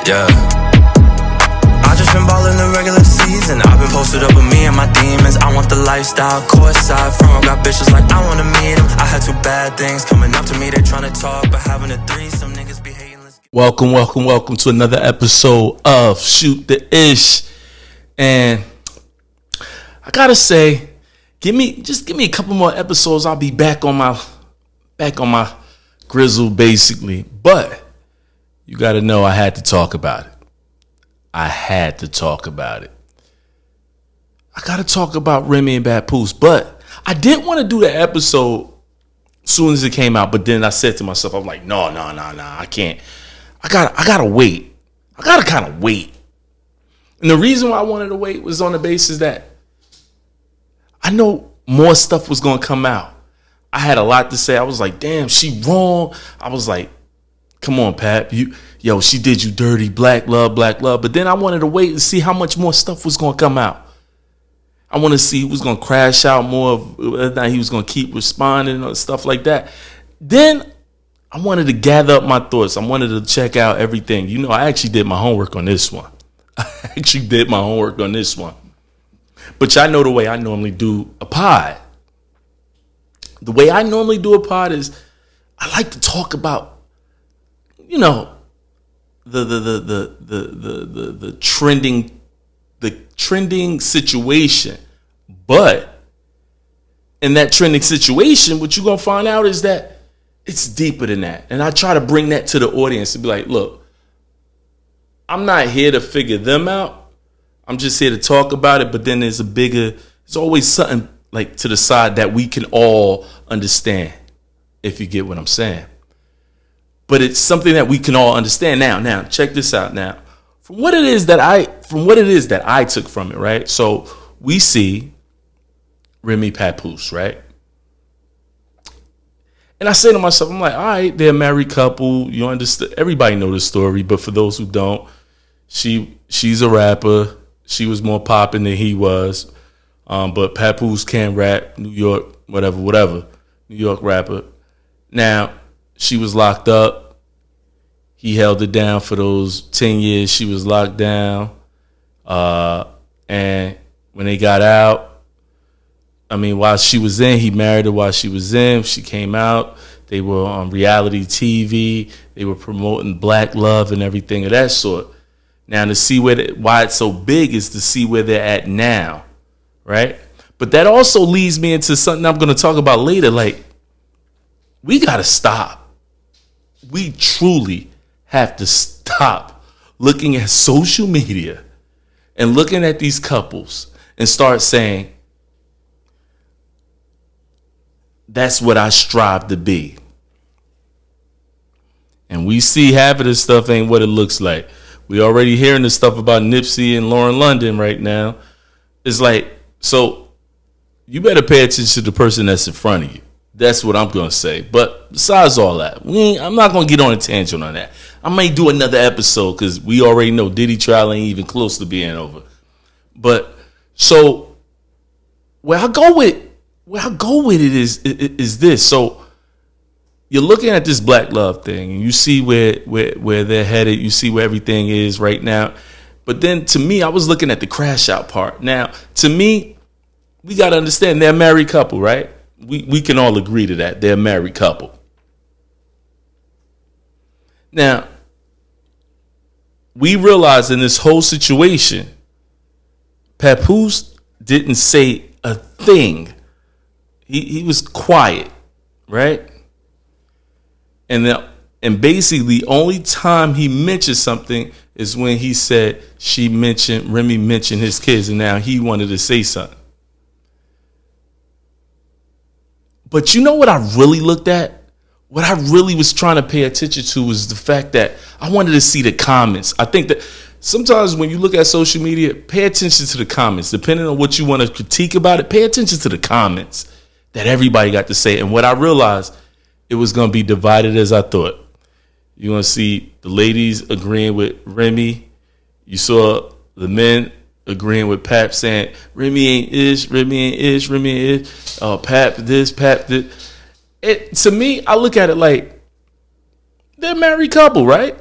Yeah. I just been ballin' the regular season. I've been posted up with me and my demons. I want the lifestyle, courtside front. Got bitches like I wanna meet them. I had two bad things coming up to me. They tryna talk, but having a threesome, niggas be hating. Welcome to another episode of Shoot the Ish. And I gotta say, give me a couple more episodes. I'll be back on my grizzle, basically. But you gotta know I had to talk about it. I gotta talk about Remy and Papoose, but I didn't want to do the episode as soon as it came out. But then I said to myself, I'm like, no, I can't. I gotta wait. I gotta kind of wait. And the reason why I wanted to wait was on the basis that I know more stuff was gonna come out. I had a lot to say. I was like, damn, she wrong. I was like, come on, Pap. She did you dirty. Black love. But then I wanted to wait and see how much more stuff was gonna come out. I want to see who was gonna crash out more, whether or not he was gonna keep responding or stuff like that. Then I wanted to gather up my thoughts. I wanted to check out everything. You know, I actually did my homework on this one. But y'all know the way I normally do a pod. The way I normally do a pod is I like to talk about, you know, the trending situation. But in that trending situation, what you're gonna find out is that it's deeper than that. And I try to bring that to the audience and be like, look, I'm not here to figure them out. I'm just here to talk about it. But then there's always something like to the side that we can all understand, if you get what I'm saying. But it's something that we can all understand. Now, check this out now. From what it is that I took from it, right? So we see Remy Papoose, right? And I say to myself, I'm like, all right, they're a married couple. You understand? Everybody know the story, but for those who don't, she's a rapper. She was more popping than he was. But Papoose can rap, New York, whatever. New York rapper. Now, she was locked up. He held it down for those 10 years she was locked down. And when they got out, while she was in, he married her while she was in. She came out. They were on reality TV. They were promoting black love and everything of that sort. Now, to see why it's so big is to see where they're at now, right? But that also leads me into something I'm going to talk about later. Like, we got to stop. We truly have to stop looking at social media and looking at these couples and start saying, that's what I strive to be. And we see half of this stuff ain't what it looks like. We already hearing this stuff about Nipsey and Lauren London right now. It's like, so you better pay attention to the person that's in front of you. That's what I'm going to say. But besides all that, I'm not going to get on a tangent on that. I may do another episode because we already know Diddy trial ain't even close to being over. But so where I go with it is this. So you're looking at this black love thing and you see where they're headed. You see where everything is right now. But then to me, I was looking at the crash out part. Now, to me, we got to understand they're a married couple, right? We can all agree to that. They're a married couple. Now, we realize in this whole situation, Papoose didn't say a thing. He was quiet, right? And basically the only time he mentioned something is when he said Remy mentioned his kids, and now he wanted to say something. But you know what I really looked at? What I really was trying to pay attention to was the fact that I wanted to see the comments. I think that sometimes when you look at social media, pay attention to the comments. Depending on what you want to critique about it, pay attention to the comments that everybody got to say. And what I realized, it was going to be divided as I thought. You're going to see the ladies agreeing with Remy. You saw the men agreeing with Pap saying, Remy ain't ish. Pap this, Pap this. To me, I look at it like they're a married couple, right?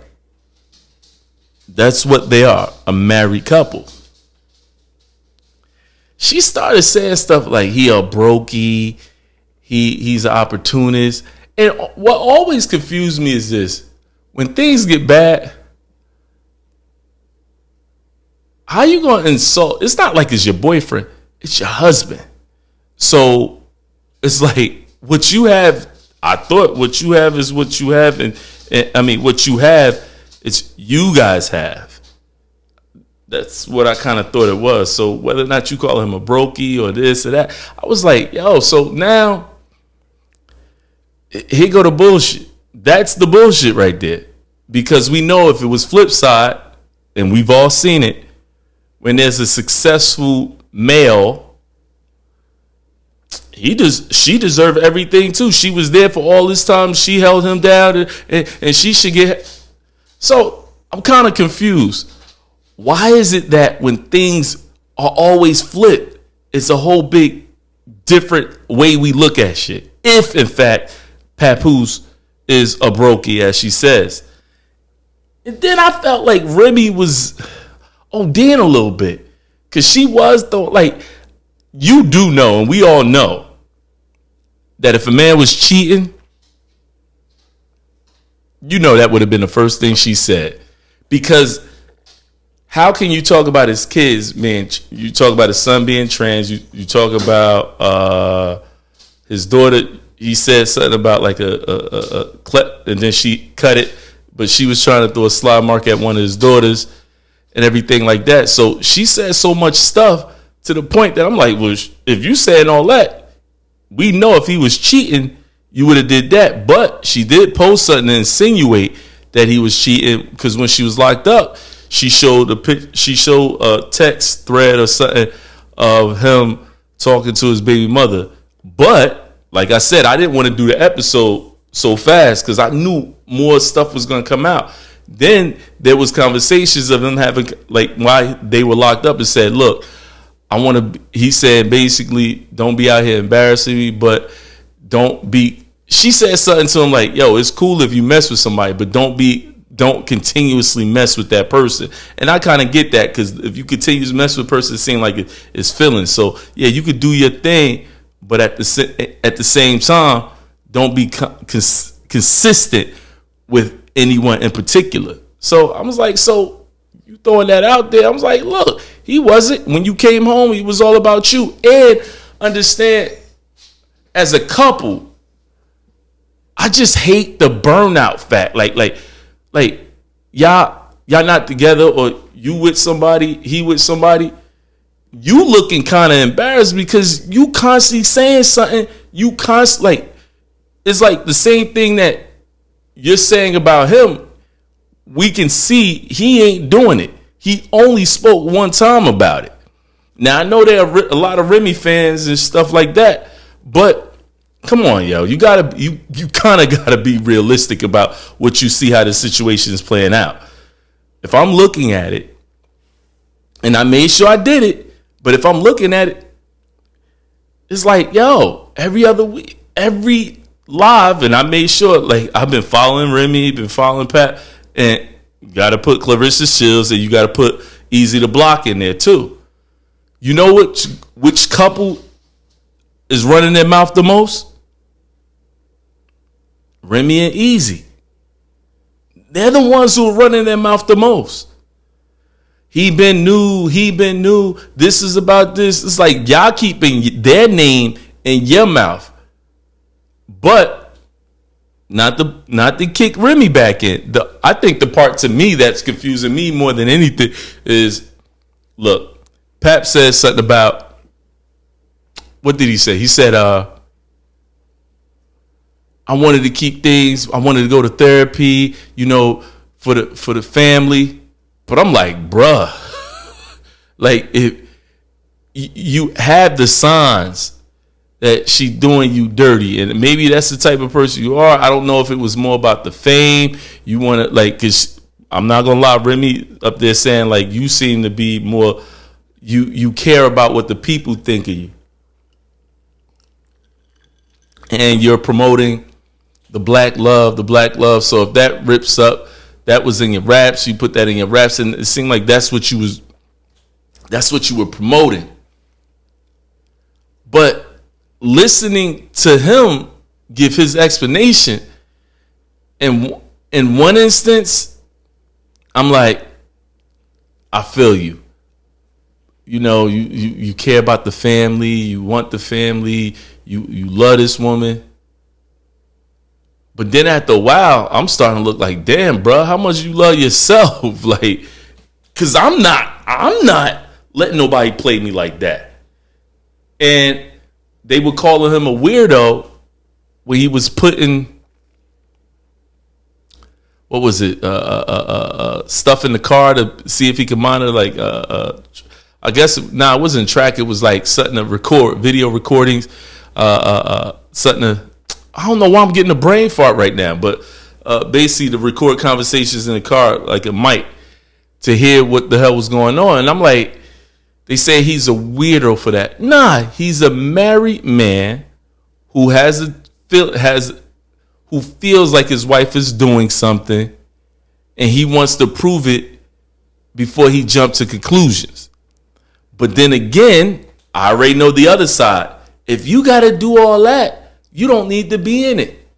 That's what they are, a married couple. She started saying stuff like he a brokey, he's an opportunist. And what always confused me is this. When things get bad, how you gonna insult? It's not like it's your boyfriend, it's your husband. So it's like what you have, I thought what you have is what you have, and I mean what you have, it's you guys have. That's what I kind of thought it was. So whether or not you call him a brokey or this or that, I was like, yo, so now here go the bullshit. That's the bullshit right there. Because we know if it was flip side, and we've all seen it, when there's a successful male, she deserved everything too. She was there for all this time. She held him down, and she should get. So I'm kind of confused. Why is it that when things are always flipped, it's a whole big different way we look at shit? If in fact Papoose is a brokey, as she says. And then I felt like Remy was ODing a little bit. Cause she was though, like, you do know, and we all know, that if a man was cheating, you know that would have been the first thing she said. Because how can you talk about his kids, man? You talk about his son being trans. You talk about his daughter. He said something about like a clip, and then she cut it. But she was trying to throw a slide mark at one of his daughters and everything like that. So she said so much stuff to the point that I'm like, well, if you saying all that, we know if he was cheating, you would have did that. But she did post something and insinuate that he was cheating because when she was locked up, she showed a text thread or something of him talking to his baby mother. But like I said, I didn't want to do the episode so fast because I knew more stuff was going to come out. Then there was conversations of them having, like, why they were locked up, and said, look, I want to, he said basically, don't be out here embarrassing me, but don't be, she said something to him like, yo, it's cool if you mess with somebody, but don't continuously mess with that person. And I kind of get that, because if you continue to mess with a person, it seems like it's feelings. So yeah, you could do your thing, but at the same time, don't be consistent with anyone in particular. So I was like, so you throwing that out there? I was like, look, he wasn't. When you came home, he was all about you. And understand, as a couple, I just hate the burnout fact. Like y'all not together, or you with somebody, he with somebody. You looking kind of embarrassed because you constantly saying something. You constantly, like, it's like the same thing that you're saying about him. We can see he ain't doing it. He only spoke one time about it. Now I know there are a lot of Remy fans and stuff like that, but come on, yo, you kind of gotta be realistic about what you see, how the situation is playing out. If I'm looking at it, and I made sure I did it, but if I'm looking at it, it's like, yo, every other week, every live, and I made sure, like, I've been following Remy, been following Pat, and you got to put Clarissa Shields, and you got to put Easy to Block in there too. You know which couple is running their mouth the most? Remy and Easy. They're the ones who are running their mouth the most. He been new. This is about this. It's like y'all keeping their name in your mouth, but not to kick Remy back in. I think the part to me that's confusing me more than anything is, look, Pap says something about, what did he say? He said, I wanted to keep things. I wanted to go to therapy, for the family. But I'm like, bruh, like, if you have the signs that she doing you dirty, and maybe that's the type of person you are. I don't know if it was more about the fame. You want to, like, cause I'm not gonna lie, Remy up there saying, like, you seem to be more, you care about what the people think of you, and you're promoting the black love. So if that rips up, that was in your raps. You put that in your raps, and it seemed like that's what you were promoting. But listening to him give his explanation, and in one instance, I'm like, I feel you. You know, you care about the family, you want the family, you love this woman. But then after a while, I'm starting to look like, damn, bro, how much you love yourself? Like, cause I'm not letting nobody play me like that. And they were calling him a weirdo when he was putting, what was it, stuff in the car to see if he could monitor, like, I guess, it wasn't track. It was like something to record, video recordings, something to, I don't know why I'm getting a brain fart right now, but basically to record conversations in the car, like a mic, to hear what the hell was going on. And I'm like, they say he's a weirdo for that. Nah, he's a married man who who feels like his wife is doing something, and he wants to prove it before he jumps to conclusions. But then again, I already know the other side. If you got to do all that, you don't need to be in it.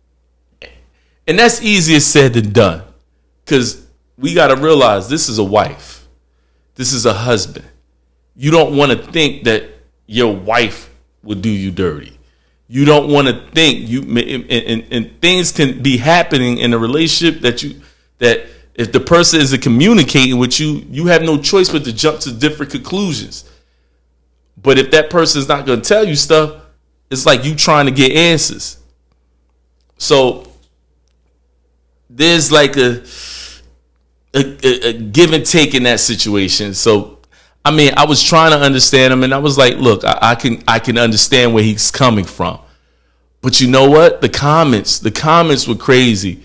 And that's easier said than done. Because we got to realize this is a wife. This is a husband. You don't want to think that your wife would do you dirty. You don't want to think and things can be happening in a relationship that if the person isn't communicating with you, you have no choice but to jump to different conclusions. But if that person is not going to tell you stuff, it's like you trying to get answers. So there's like a give and take in that situation. So I mean, I was trying to understand him, and I was like, look, I can understand where he's coming from. But you know what? The comments were crazy.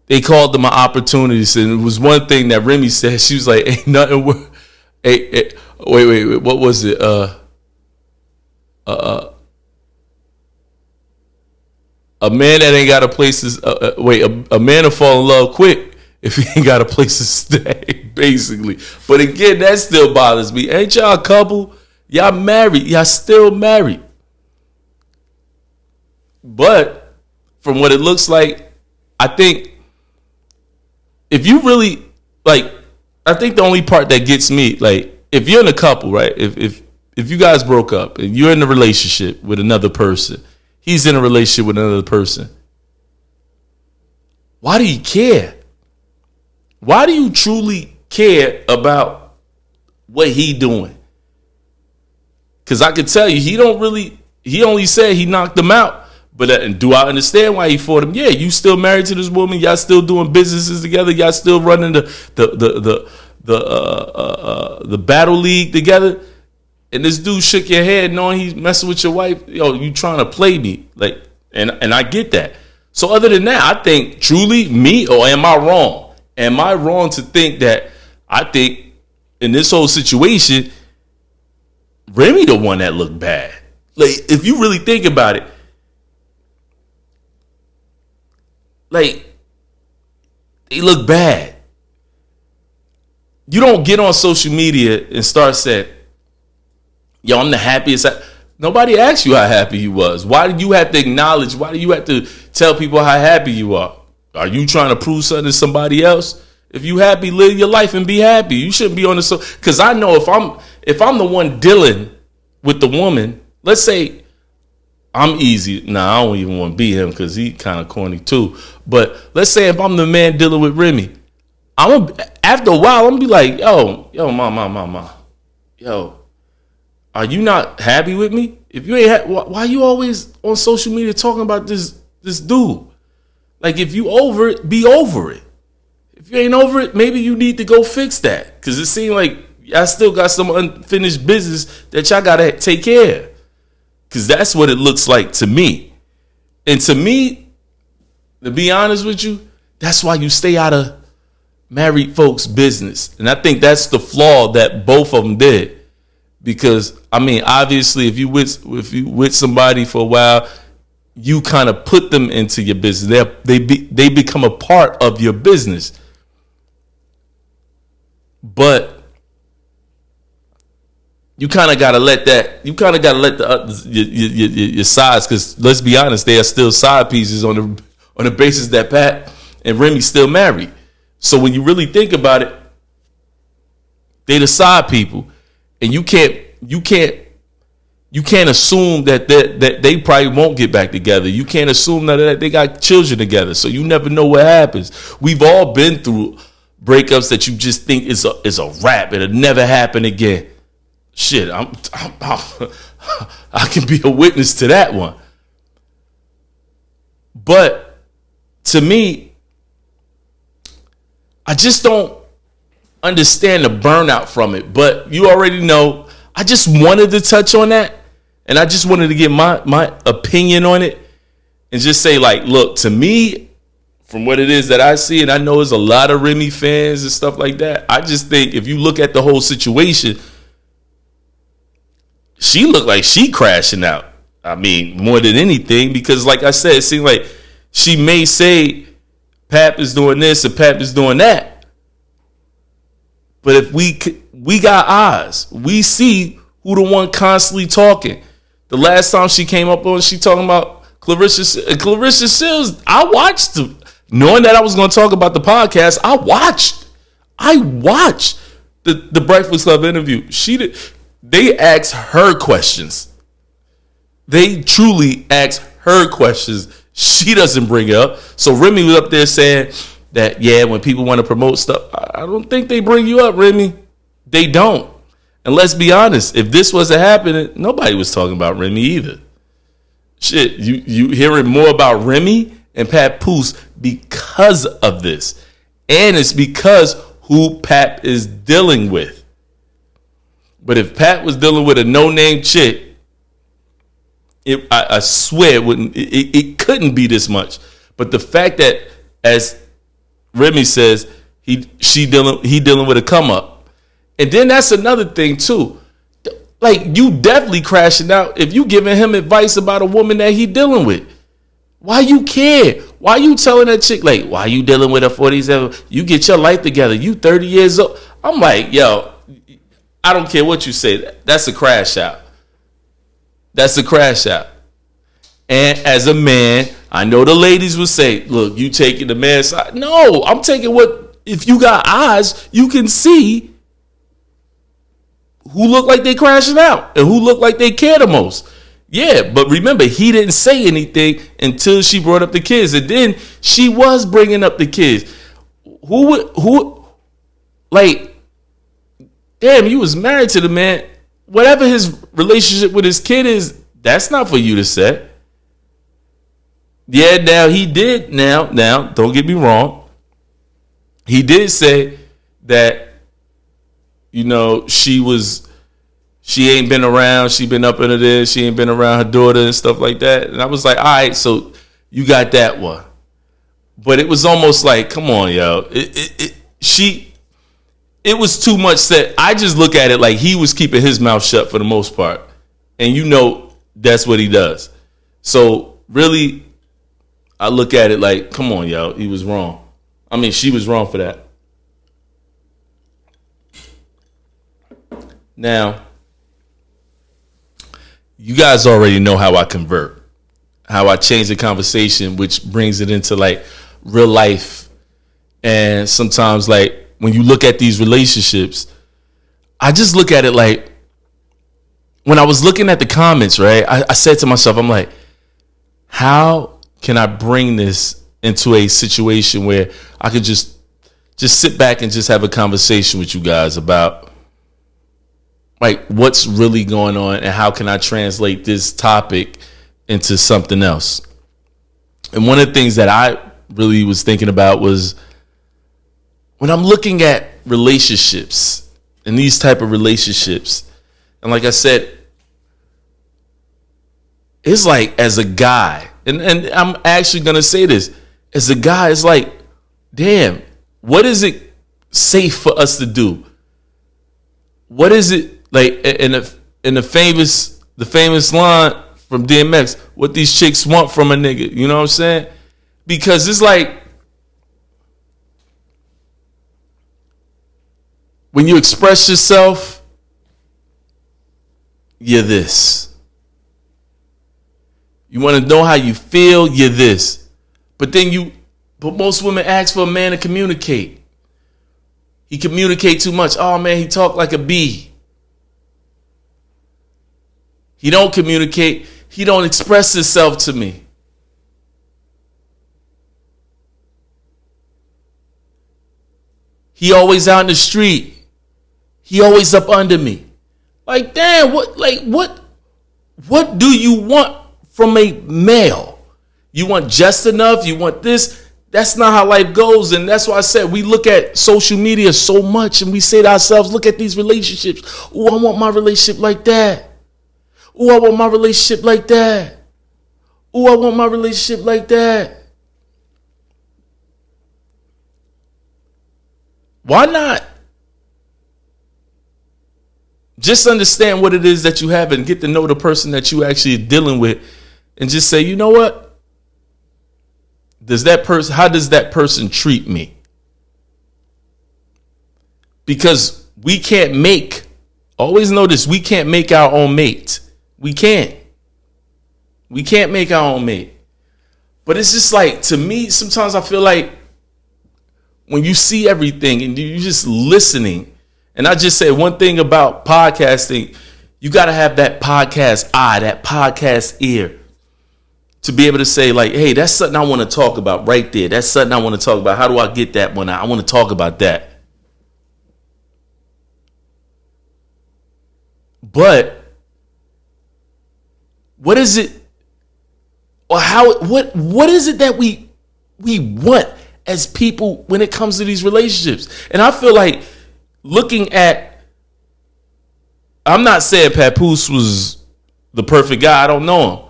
They called them an opportunity, and it was one thing that Remy said. She was like, ain't nothing worse. Wait, what was it? A man that ain't got a place to a man will fall in love quick if he ain't got a place to stay, basically. But again, that still bothers me. Ain't y'all a couple? Y'all married. Y'all still married. But from what it looks like, I think if you really, like, I think the only part that gets me, like, if you're in a couple, right? If you guys broke up and you're in a relationship with another person, he's in a relationship with another person, why do you care? Why do you truly care about what he doing? Because I could tell you, he only said he knocked him out. But do I understand why he fought him? Yeah, you still married to this woman. Y'all still doing businesses together. Y'all still running the battle league together. And this dude shook your head knowing he's messing with your wife. Yo, you trying to play me. Like, and I get that. So other than that, I think truly me, or am I wrong? Am I wrong to think that I think in this whole situation, Remy the one that looked bad? Like, if you really think about it, like, they look bad. You don't get on social media and start saying, yo, I'm the happiest. Nobody asked you how happy you was. Why do you have to acknowledge? Why do you have to tell people how happy you are? Are you trying to prove something to somebody else? If you happy, live your life and be happy. You shouldn't be on the so. Because I know if I'm the one dealing with the woman, let's say I'm easy. Nah, I don't even want to be him because he kind of corny too. But let's say if I'm the man dealing with Remy, after a while I'm gonna be like, yo, ma, yo, are you not happy with me? If you ain't, why you always on social media talking about this dude? Like, if you over it, be over it. If you ain't over it, maybe you need to go fix that. Because it seems like I still got some unfinished business that y'all gotta take care of. Because that's what it looks like to me. And to me, to be honest with you, that's why you stay out of married folks' business. And I think that's the flaw that both of them did. Because, I mean, obviously, if you with somebody for a while, you kind of put them into your business. They become a part of your business. But you kind of gotta let that. You kind of gotta let your sides, because let's be honest, they are still side pieces on the basis that Pat and Remy still married. So when you really think about it, they the side people, and you can't assume that they probably won't get back together. You can't assume that they got children together. So you never know what happens. We've all been through breakups that you just think is a wrap. It'll never happen again. Shit, I can be a witness to that one. But to me, I just don't understand the burnout from it. But you already know, I just wanted to touch on that. And I just wanted to get my opinion on it and just say, like, look, to me, from what it is that I see, and I know there's a lot of Remy fans and stuff like that, I just think if you look at the whole situation, she looked like she crashing out. I mean, more than anything, because like I said, it seemed like she may say Pap is doing this and Pap is doing that. But if we got eyes, we see who the one constantly talking. The last time she came up on, she talking about Clarissa Shields. I watched, knowing that I was going to talk about the podcast. I watched the Breakfast Club interview. They asked her questions. They truly asked her questions. She doesn't bring it up. So Remy was up there saying that, yeah, when people want to promote stuff, I don't think they bring you up, Remy. They don't. And let's be honest, if this wasn't happening, nobody was talking about Remy either. Shit, you hearing more about Remy and Papoose because of this. And it's because who Pat is dealing with. But if Pat was dealing with a no-name chick, I swear it couldn't be this much. But the fact that, as Remy says, he dealing with a come up. And then that's another thing too. Like, you definitely crashing out if you giving him advice about a woman that he dealing with. Why you care? Why you telling that chick, like, why you dealing with a 47? You get your life together. You 30 years old. I'm like, yo, I don't care what you say. That's a crash out. That's a crash out. And as a man, I know the ladies will say, look, you taking the man's side. No, I'm taking what, if you got eyes, you can see who look like they crashing out and who look like they care the most. Yeah, but remember, he didn't say anything until she brought up the kids. And then she was bringing up the kids. Like, damn, you was married to the man. Whatever his relationship with his kid is, that's not for you to say. Yeah, now he did. Now, don't get me wrong. He did say that, you know, she ain't been around. She been up into this. She ain't been around her daughter and stuff like that. And I was like, all right, so you got that one. But it was almost like, come on, yo. It was too much said. I just look at it like he was keeping his mouth shut for the most part. And you know that's what he does. So really, I look at it like, come on, yo. He was wrong. I mean, she was wrong for that. Now, you guys already know how I convert, how I change the conversation, which brings it into like real life. And sometimes, like, when you look at these relationships, I just look at it like, when I was looking at the comments, right, I said to myself, I'm like, how can I bring this into a situation where I could just sit back and just have a conversation with you guys about, like, what's really going on and how can I translate this topic into something else? And one of the things that I really was thinking about was, when I'm looking at relationships and these type of relationships, and like I said, it's like, as a guy, and I'm actually going to say this, as a guy, it's like, damn, what is it safe for us to do? What is it? Like, in the famous line, from DMX, what these chicks want from a nigga. You know what I'm saying? Because it's like, when you express yourself, you're this. You want to know how you feel, you're this. But most women ask for a man to communicate. He communicate too much. Oh man, he talk like a bee. He don't communicate. He don't express himself to me. He always out in the street. He always up under me. Like, damn, what do you want from a male? You want just enough? You want this? That's not how life goes. And that's why I said we look at social media so much and we say to ourselves, look at these relationships. Oh, I want my relationship like that. Oh, I want my relationship like that. Oh, I want my relationship like that. Why not just understand what it is that you have and get to know the person that you actually are dealing with and just say, you know what? How does that person treat me? Because we can't always know this, we can't make our own mate. We can't make our own mate. But it's just like, to me, sometimes I feel like when you see everything and you're just listening, and I just say one thing about podcasting, you got to have that podcast eye, that podcast ear, to be able to say like, hey, that's something I want to talk about right there. That's something I want to talk about. How do I get that one out? I want to talk about that. But what is it, or what is it that we want as people when it comes to these relationships? And I feel like looking at, I'm not saying Papoose was the perfect guy. I don't know him.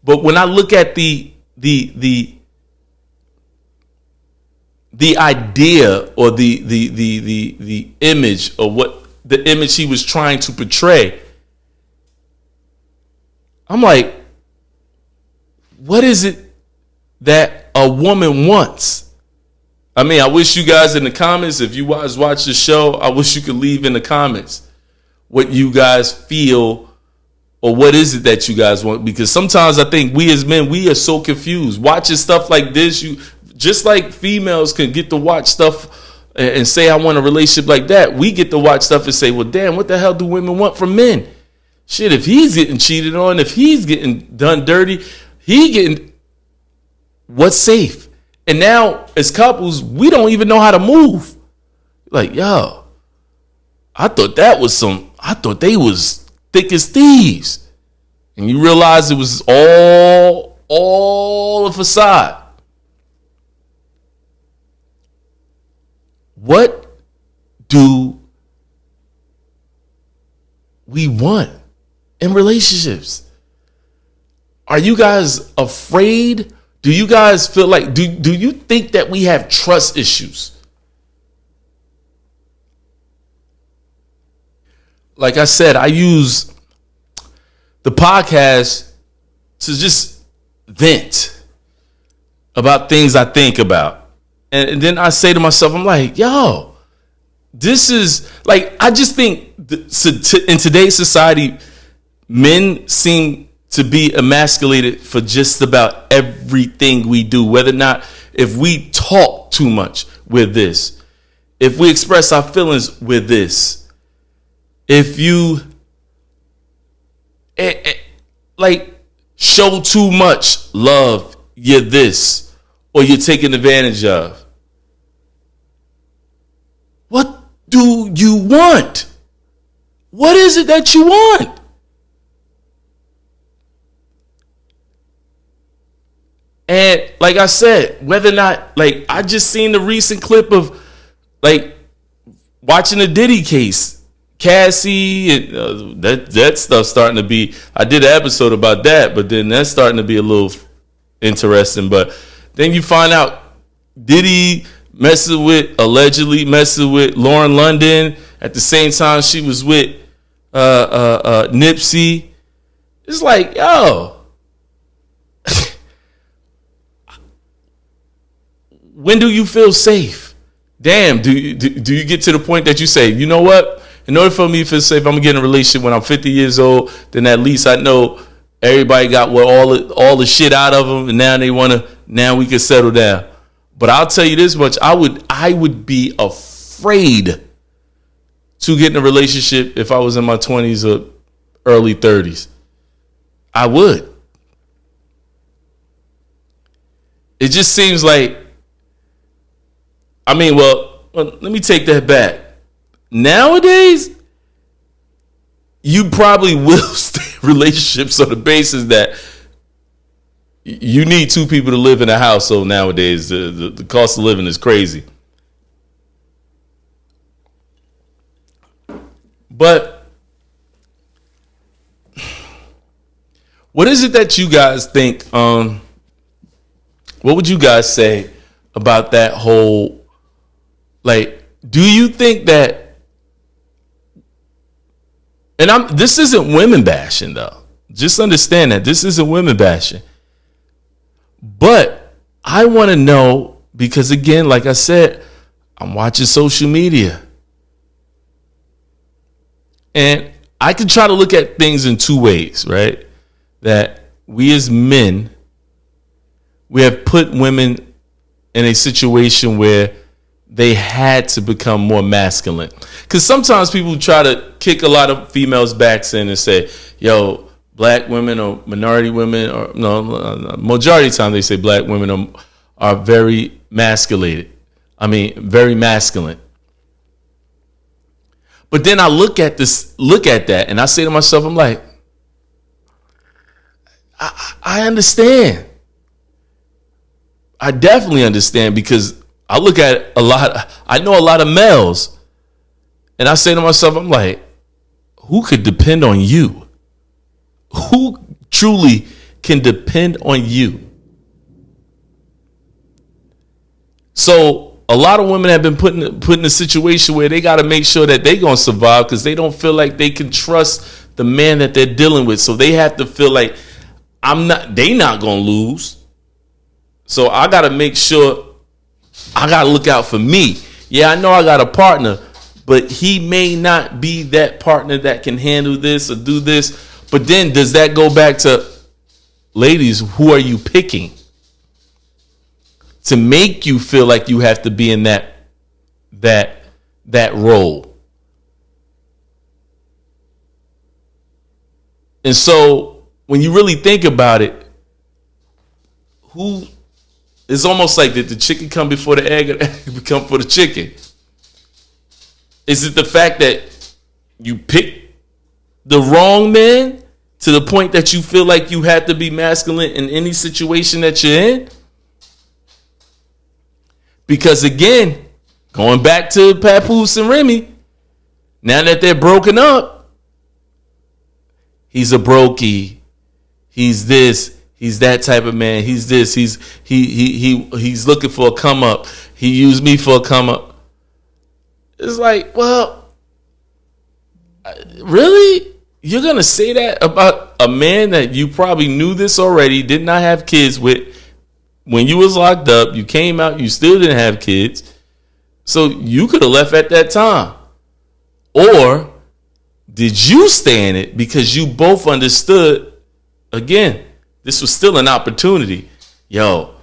But when I look at the idea or the image, or what the image he was trying to portray, I'm like, what is it that a woman wants? I mean, I wish you guys in the comments, if you guys watch the show, I wish you could leave in the comments what you guys feel, or what is it that you guys want? Because sometimes I think we as men, we are so confused. Watching stuff like this, you just like females can get to watch stuff and say, I want a relationship like that. We get to watch stuff and say, well, damn, what the hell do women want from men? Shit, if he's getting cheated on, if he's getting done dirty, what's safe? And now, as couples, we don't even know how to move. Like, yo, I thought they was thick as thieves. And you realize it was all a facade. What do we want in relationships? Are you guys afraid? Do you guys feel like, do you think that we have trust issues? Like I said, I use the podcast to just vent about things I think about. And then I say to myself, I'm like, yo, this is like, I just think in today's society, men seem to be emasculated for just about everything we do. Whether or not, if we talk too much, we're this. If we express our feelings, we're this. If you like show too much love, you're this, or you're taken advantage of. What do you want? What is it that you want? And like I said, whether or not, like, I just seen the recent clip of like watching the Diddy case. Cassie and that stuff starting to be, I did an episode about that, but then that's starting to be a little interesting. But then you find out Diddy allegedly messing with Lauren London at the same time she was with Nipsey, It's like, yo, when do you feel safe? Damn, do you get to the point that you say, you know what? In order for me to feel safe, I'm gonna get in a relationship when I'm 50 years old. Then at least I know everybody got what all the shit out of them, and now we can settle down. But I'll tell you this much: I would be afraid to get in a relationship if I was in my 20s or early 30s. I would. It just seems like, I mean, well, let me take that back. Nowadays, you probably will stay in relationships on the basis that you need two people to live in a household nowadays. The cost of living is crazy. But what is it that you guys think? What would you guys say about that whole, like, do you think that, and this isn't women bashing though. Just understand that this isn't women bashing. But I want to know, because again, like I said, I'm watching social media. And I can try to look at things in two ways, right? That we as men, we have put women in a situation where they had to become more masculine. Because sometimes people try to kick a lot of females' backs in and say, yo, black women or minority women, or no, majority of the time they say black women are very masculated. I mean, very masculine. But then I look at that, and I say to myself, I'm like, I understand. I definitely understand, because I look at I know a lot of males, and I say to myself, I'm like, who could depend on you? Who truly can depend on you? So a lot of women have been put in a situation where they got to make sure that they're going to survive, because they don't feel like they can trust the man that they're dealing with. So they have to feel like they not going to lose. So I got to make sure I got to look out for me. Yeah, I know I got a partner, but he may not be that partner that can handle this or do this. But then does that go back to, ladies, who are you picking to make you feel like you have to be in that role? And so when you really think about it, it's almost like, did the chicken come before the egg, or the egg come for the chicken? Is it the fact that you picked the wrong man to the point that you feel like you had to be masculine in any situation that you're in? Because again, going back to Papoose and Remy, now that they're broken up, he's a brokey. He's this. He's that type of man. He's this. He's looking for a come up. He used me for a come up. It's like, well, really? You're gonna say that about a man that you probably knew this already, did not have kids with? When you was locked up, you came out, you still didn't have kids. So you could have left at that time. Or did you stay in it because you both understood, again, this was still an opportunity. Yo,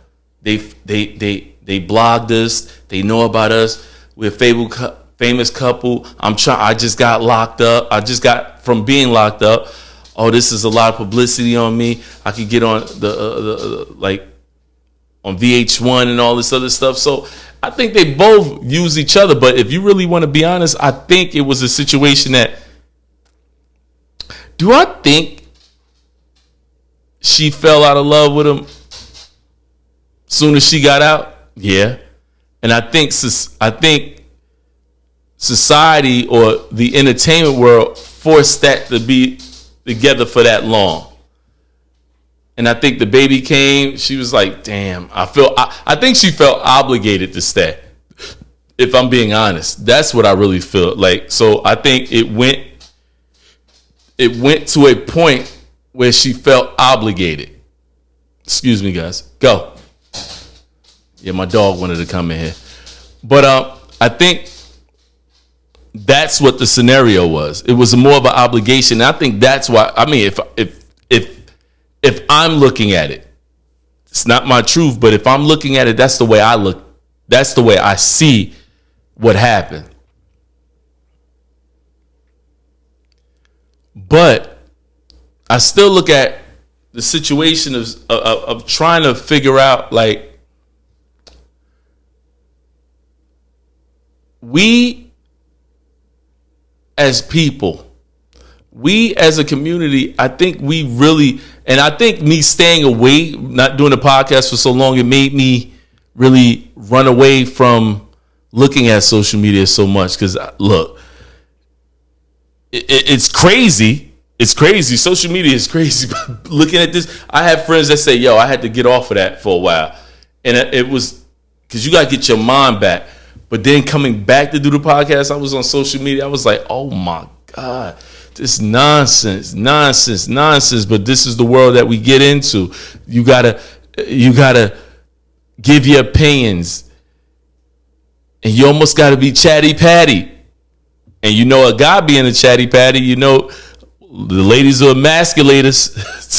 they blogged us. They know about us. We're a famous couple. I just got locked up. I just got from being locked up. Oh, this is a lot of publicity on me. I could get on on VH1 and all this other stuff. So I think they both use each other. But if you really want to be honest, I think it was a situation that, do I think she fell out of love with him soon as she got out? Yeah. And I think society or the entertainment world forced that to be together for that long. And I think the baby came, she was like, damn, I think she felt obligated to stay. If I'm being honest, that's what I really feel like. So I think it went to a point where she felt obligated. Excuse me, guys. Go. Yeah, my dog wanted to come in here. But I think that's what the scenario was. It was more of an obligation. And I think that's why. I mean, if I'm looking at it, it's not my truth. But if I'm looking at it, that's the way I look. That's the way I see what happened. But I still look at the situation of trying to figure out, like, we as people, we as a community, I think we really, and I think me staying away, not doing the podcast for so long, it made me really run away from looking at social media so much. Because look, it's crazy. It's crazy. Social media is crazy. Looking at this, I have friends that say, yo, I had to get off of that for a while. And it was because you got to get your mind back. But then coming back to do the podcast, I was on social media. I was like, oh my God, this nonsense. But this is the world that we get into. You gotta give your opinions. And you almost gotta be chatty patty. And you know a guy being a chatty patty, you know, the ladies who emasculate us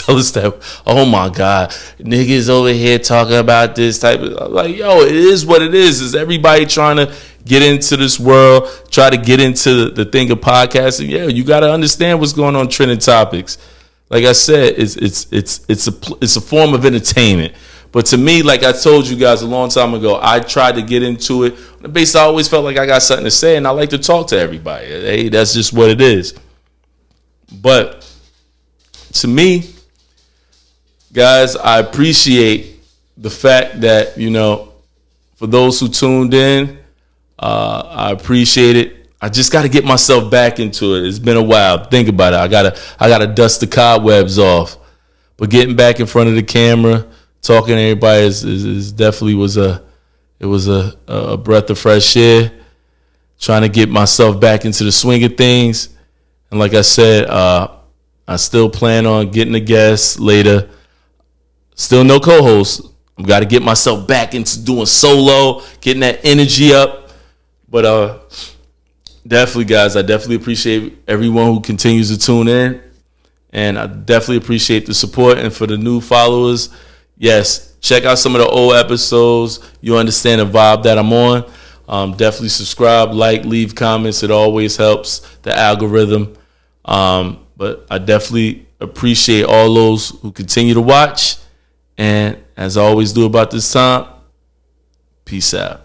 tell us that, oh my God, niggas over here talking about this type of, like, yo, it is what it is. Is everybody trying to get into this world, try to get into the thing of podcasting? Yeah, you got to understand what's going on, trending topics. Like I said, it's a form of entertainment. But to me, like I told you guys a long time ago, I tried to get into it. On the base, I always felt like I got something to say, and I like to talk to everybody. Hey, that's just what it is. But to me, guys, I appreciate the fact that, you know, for those who tuned in, I appreciate it. I just got to get myself back into it. It's been a while. Think about it. I gotta dust the cobwebs off. But getting back in front of the camera, talking to everybody is definitely was a breath of fresh air. Trying to get myself back into the swing of things. And like I said, I still plan on getting a guest later. Still no co-host. I've got to get myself back into doing solo, getting that energy up. But definitely, guys, I definitely appreciate everyone who continues to tune in. And I definitely appreciate the support. And for the new followers, yes, check out some of the old episodes. You'll understand the vibe that I'm on. Definitely subscribe, like, leave comments. It always helps the algorithm. But I definitely appreciate all those who continue to watch. And as I always do about this time, peace out.